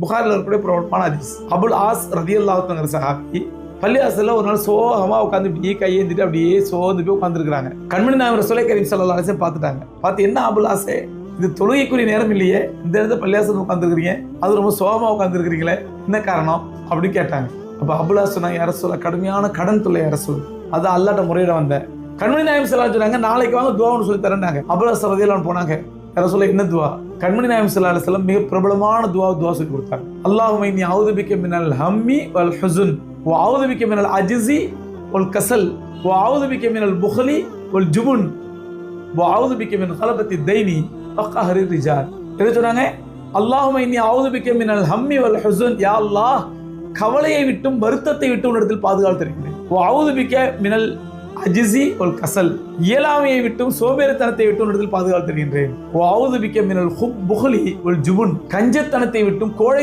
புகாரில் இருக்கக்கூடிய பிரபலமான ஹதீஸ். அபுல் ஆஸ் ரலியல்லாஹு அன்ஹு சஹாபி பள்ளிவாசல்ல ஒரு நாள் சோகமா உட்காந்து இப்படியே கையேந்திட்டு அப்படியே சோர்ந்து போய் உட்காந்துருக்காங்க. கண்மணி நாயகம் ரசூலை கரீம் ஸல்லல்லாஹு அலைஹி வஸல்லம் பார்த்துட்டாங்க. பார்த்து, என்ன அபுல் ஆஸே, இது தொழுகைக்குரிய நேரம் இல்லையே, இந்த இடத்துல பள்ளிவாசல் உட்காந்துருக்கிறீங்க, அது ரொம்ப சோகமா உட்காந்துருக்கிறீங்களே, என்ன காரணம் அப்படின்னு கேட்டாங்க. அப்ப அபுல் ஆஸ் சொன்னாங்க, யா ரசூலல்லாஹ், கடுமையான கடன் தொல்லை யா ரசூல், அதான் அல்லாஹ்ட்ட முறையிட வந்தேன். கண்மணி நாயகம் ஸல்லல்லாஹு அலைஹி வஸல்லம் நாளைக்கு வாங்க துஆன்னு சொல்லி தரேன்னாங்க. அபுல் ஆஸ் ரலியல்லாஹு அன்ஹு போனாங்க. ரசூலுல்லாஹ், என்ன துஆ? கண்மணி நாயகம் ஸல்லல்லாஹு அலைஹி வஸல்லம் மிக பிரபலமான துஆ சொல்லி கொடுத்தாங்க. அல்லாஹும்ம இன்னி அஊது பிக்க மினல் ஹம்மி வல் ஹுஸ்ன் வ அஊது பிக்க மினல் அஜ்ஸி வல் கஸல் வ அஊது பிக்க மினல் புக்லி வல் ஜுபன் வ அஊது பிக்க மின் கலபத்தி தைனி வ கஹரி ரிஜால். என்ன சொன்னாங்க? அல்லாஹும்ம இன்னி அஊது பிக்க மினல் ஹம்மி வல் ஹுஸ்ன், யா அல்லாஹ், கவலையை விட்டும் வருத்தத்தை விட்டு உன்னிடத்தில் பாதுகாத்து இருக்கிறேன். வ அஊது பிக்க மினல் அஜ்ஸி வல் கஸல், இயலாமையை விட்டும் சோம்பேறித்தனத்தை விட்டு உன்னிடத்தில் பாதுகாத்து இருக்கின்றேன். வ அஊது பிக்க மினல் புக்லி வல் ஜுபன், கஞ்சத்தனத்தை விட்டும் கோழை